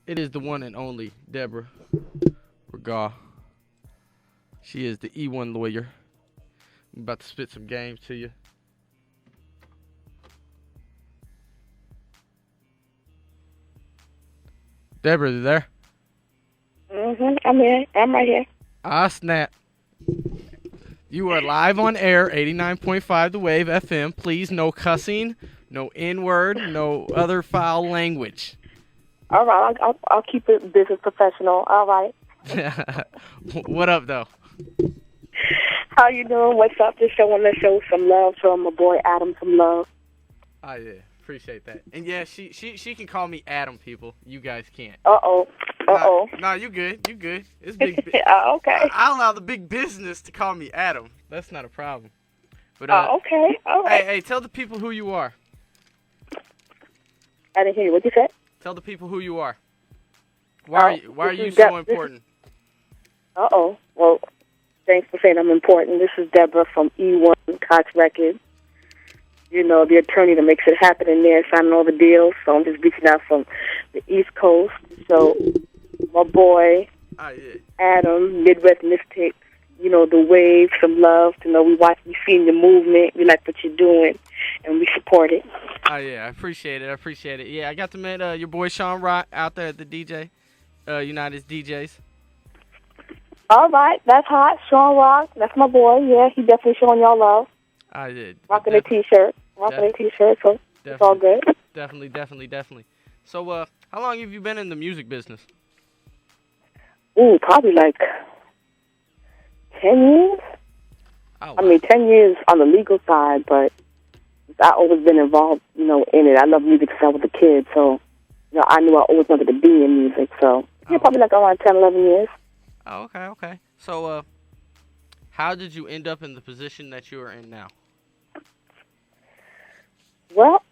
It is the one and only Deborah Rigaud. She is the E1 lawyer. I'm about to spit some games to you. Deborah, you there? I'm here. I'm right here. Ah, snap. You are live on air, 89.5 The Wave FM. Please, no cussing, no N-word, no other foul language. All right, I'll keep it business professional. All right. What up, though? How you doing? What's up? Just showing the show some love. Showing my boy Adam some love. Oh, yeah. Appreciate that. And, yeah, she can call me Adam, people. You guys can't. Uh-oh. Nah, you good. You good. It's big. Okay. I allow the big business to call me Adam. That's not a problem. But okay. All right. Hey, tell the people who you are. I didn't hear you. What you said? Tell the people who you are. Why are you so important? Uh-oh. Well, thanks for saying I'm important. This is Deborah from E1 Koch Records. You know, the attorney that makes it happen in there, signing all the deals. So I'm just reaching out from the East Coast. So my boy, Adam, Midwest Mystics, you know, the wave, some love to know we seen the movement, we like what you're doing, and we support it. Oh, yeah, I appreciate it. Yeah, I got to meet your boy Sean Rock out there at the DJ, United DJs. All right, that's hot. Sean Rock, that's my boy. Yeah, he definitely showing y'all love. I did. Rocking a T-shirt, so it's all good. Definitely. So, how long have you been in the music business? Ooh, probably like 10 years. Oh, wow. I mean, 10 years on the legal side, but I've always been involved, you know, in it. I love music since I was a kid, so, you know, I knew I always wanted to be in music, so, yeah, probably like around 10, 11 years. Oh, okay. So, how did you end up in the position that you are in now? Well,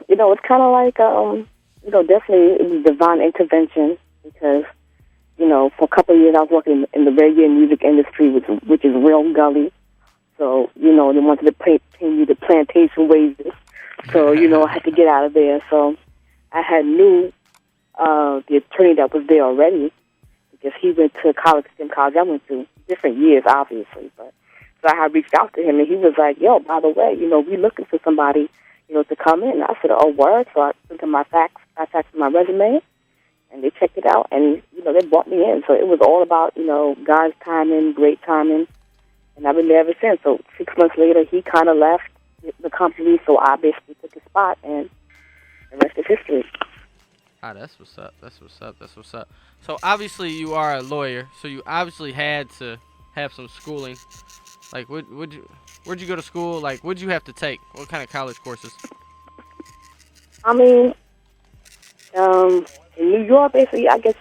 you know, it's kind of like, you know, definitely it was divine intervention because, you know, for a couple of years I was working in the reggae and music industry, which is real gully. So, you know, they wanted to pay me the plantation wages. So, you know, I had to get out of there. So I had knew the attorney that was there already because he went to college, the same college I went to, different years, obviously. But so I had reached out to him, and he was like, yo, by the way, you know, we looking for somebody, you know, to come in. I said, oh, word. So I sent him my fax, my resume, and they checked it out, and, you know, they brought me in. So it was all about, you know, God's timing, great timing, and I've been there ever since. So 6 months later, he kind of left the company, so I basically took his spot, and the rest is history. Ah, that's what's up. So obviously you are a lawyer, so you obviously had to have some schooling. Like, where'd you go to school? Like, what'd you have to take? What kind of college courses? I mean, in New York, basically, I guess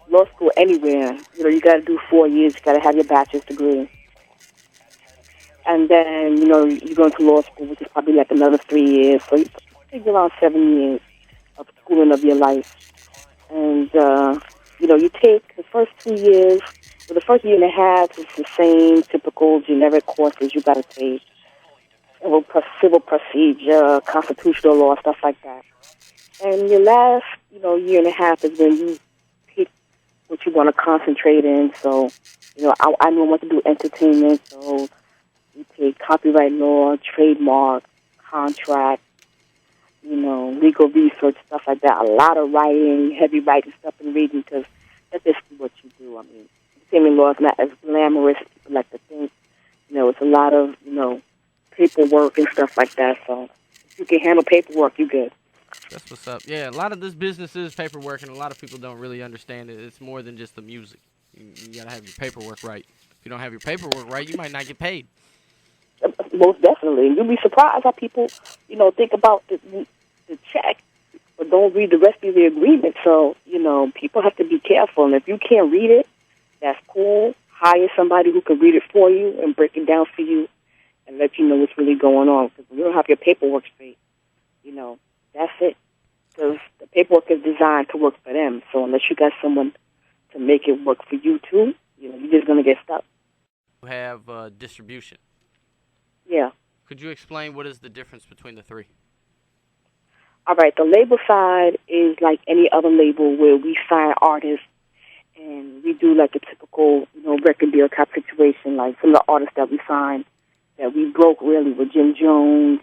law school anywhere, you know, you got to do 4 years. You got to have your bachelor's degree. And then, you know, you go into law school, which is probably like another 3 years. So you take around 7 years of schooling of your life. And, you know, you take the first 2 years, or the first year and a half is the same typical generic courses you got to take. Civil procedure, constitutional law, stuff like that. And your last, you know, year and a half is when you pick what you want to concentrate in. So, you know, I knew I wanted to do entertainment, so you take copyright law, trademark, contract, you know, legal research, stuff like that. A lot of writing, heavy writing stuff and reading, because that's basically what you do. I mean, entertainment law is not as glamorous as people like to think. You know, it's a lot of, you know, paperwork and stuff like that. So if you can handle paperwork, you're good. That's what's up. Yeah, a lot of this business is paperwork, and a lot of people don't really understand it. It's more than just the music. You got to have your paperwork right. If you don't have your paperwork right, you might not get paid. Most definitely. You'll be surprised how people, you know, think about the check, but don't read the rest of the agreement. So, you know, people have to be careful. And if you can't read it, that's cool. Hire somebody who can read it for you and break it down for you and let you know what's really going on. Because when you don't have your paperwork straight, you know, that's it. Because the paperwork is designed to work for them. So unless you got someone to make it work for you too, you know, you're just going to get stuck. You have distribution. Yeah. Could you explain what is the difference between the three? All right, the label side is like any other label where we sign artists and we do like a typical, record deal type situation. Like some of the artists that we signed that we broke really were Jim Jones,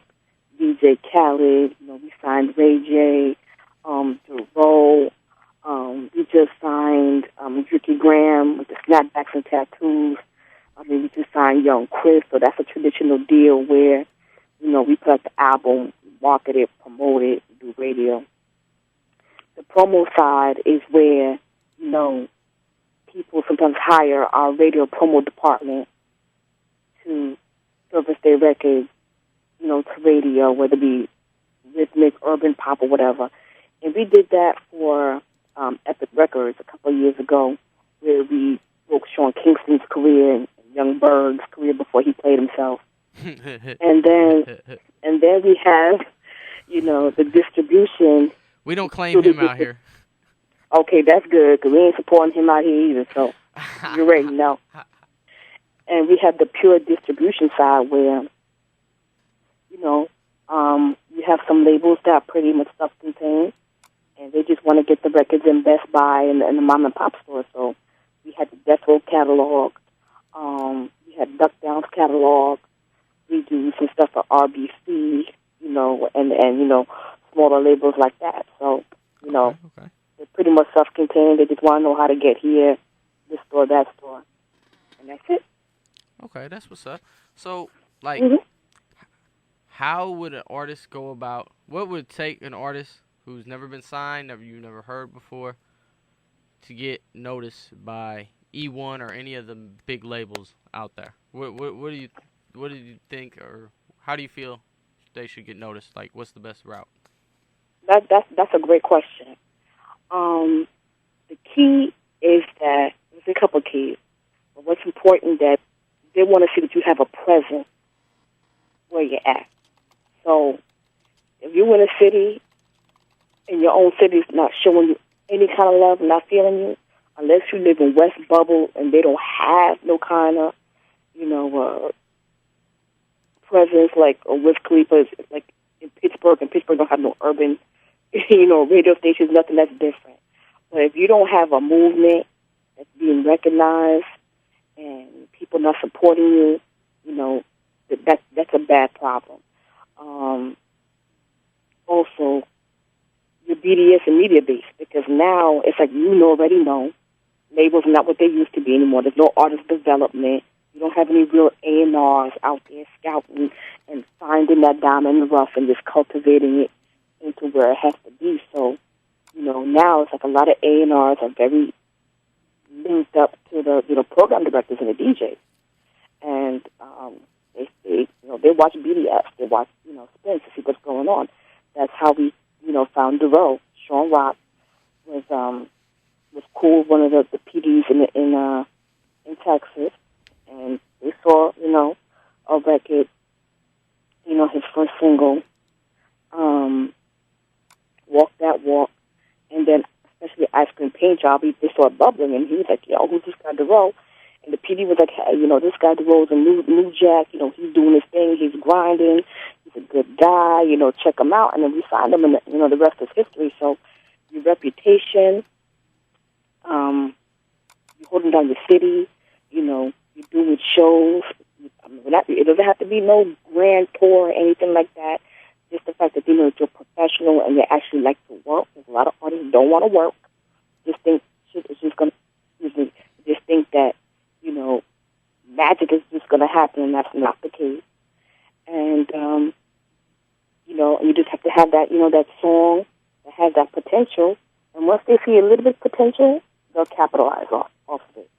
DJ Khaled. We signed Ray J, DeRoe. We just signed Ricky Graham with the snapbacks and tattoos. We just signed Young Chris. So that's a traditional deal where, we put out the album, market it, promote it, do radio. The promo side is where, people sometimes hire our radio promo department to service their records, to radio, whether it be rhythmic, urban, pop, or whatever. And we did that for Epic Records a couple of years ago, where we broke Sean Kingston's career and Young Berg's career before he played himself. and then we have, the distribution. We don't claim him out here. Okay, that's good, because we ain't supporting him out here either, so you already know. And we have the pure distribution side where, you have some labels that are pretty much self-contained, and they just want to get the records in Best Buy and the mom-and-pop store. So we had the Death Row catalog. We had Duck Down's catalog. We do some stuff for RBC, and smaller labels like that. So, Okay. They're pretty much self-contained. They just want to know how to get here, this store, that store. And that's it. Okay, that's what's up. So, how would an artist go about, what would it take an artist who's never been signed, you've never heard before, to get noticed by E1 or any of the big labels out there? What do you think, or how do you feel they should get noticed? Like, what's the best route? That's a great question. The key is that there's a couple of keys. But what's important that they want to see that you have a presence where you're at. So if you're in a city and your own city's not showing you any kind of love, not feeling you, unless you live in West Bubble and they don't have no kind of, presence like Wiz Khalifa's, like in Pittsburgh, and Pittsburgh don't have no urban, radio stations, nothing that's different. But if you don't have a movement that's being recognized and people not supporting you, that's a bad problem. Also, your BDS and media base, because now it's like already know. Labels are not what they used to be anymore. There's no artist development. You don't have any real A&Rs out there scouting and finding that diamond in the rough and just cultivating it into where it has to be. So, now it's like a lot of A&Rs are very linked up to the program directors and the DJs. And they watch BDS. They watch, spins to see what's going on. That's how we, found DeRoe. Sean Rock was cool, one of the PDs in Texas. And they saw, a record, his first single, Walk That Walk, and then especially Ice Cream Paint Job, they saw it bubbling, and he was like, who's this guy DeRoe? And the PD was like, hey, this guy DeRoe's a new jack, he's doing his thing, he's grinding, he's a good guy, check him out. And then we signed him, and, the rest is history. So your reputation, you're holding down your city, you're doing shows. It doesn't have to be no grand tour or anything like that. Just the fact that you're professional and you actually like to work. Because a lot of artists don't want to work. Just think shit is just just think that magic is just gonna happen, and that's not the case. And you just have to have that that song that has that potential. And once they see a little bit of potential, they'll capitalize off of it,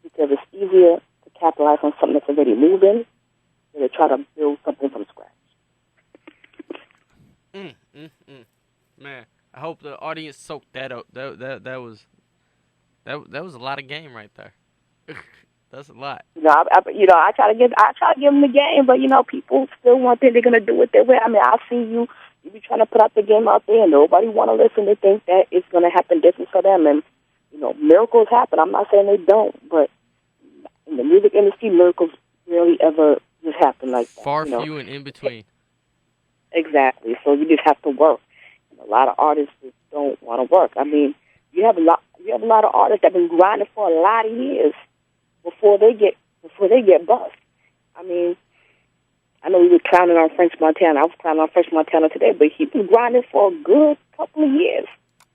because it's easier to capitalize on something that's already moving than to try to build something from scratch. Man, I hope the audience soaked that up. That was a lot of game right there. That's a lot. I try to give them the game, but people still want they're gonna do it their way. I mean, I see you be trying to put out the game out there, and nobody want to listen. They think that it's gonna happen different for them, and miracles happen. I'm not saying they don't, but in the music industry, miracles rarely ever just happen like that. Far few and in between. Exactly. So you just have to work. a lot of artists just don't want to work. I mean, you have a lot of artists that have been grinding for a lot of years before they get bust. I mean, I know we were clowning on French Montana. I was clowning on French Montana today, but he's been grinding for a good couple of years.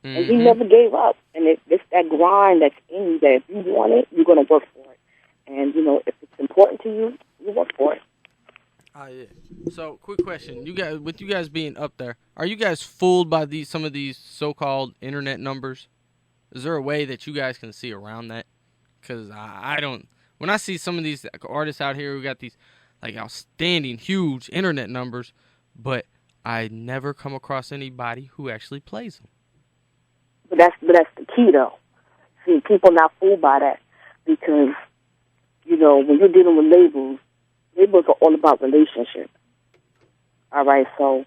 Mm-hmm. And he never gave up. And it's that grind that's in you that if you want it, you're going to work for it. And, you know, if it's important to you, you work for it. Yeah. So, quick question. You guys being up there, are you guys fooled by some of these so-called internet numbers? Is there a way that you guys can see around that? Because I don't. When I see some of these artists out here who got these like outstanding, huge internet numbers, but I never come across anybody who actually plays them. But that's the key, though. See, people not fooled by that because, you know, when you're dealing with labels are all about relationships. All right, so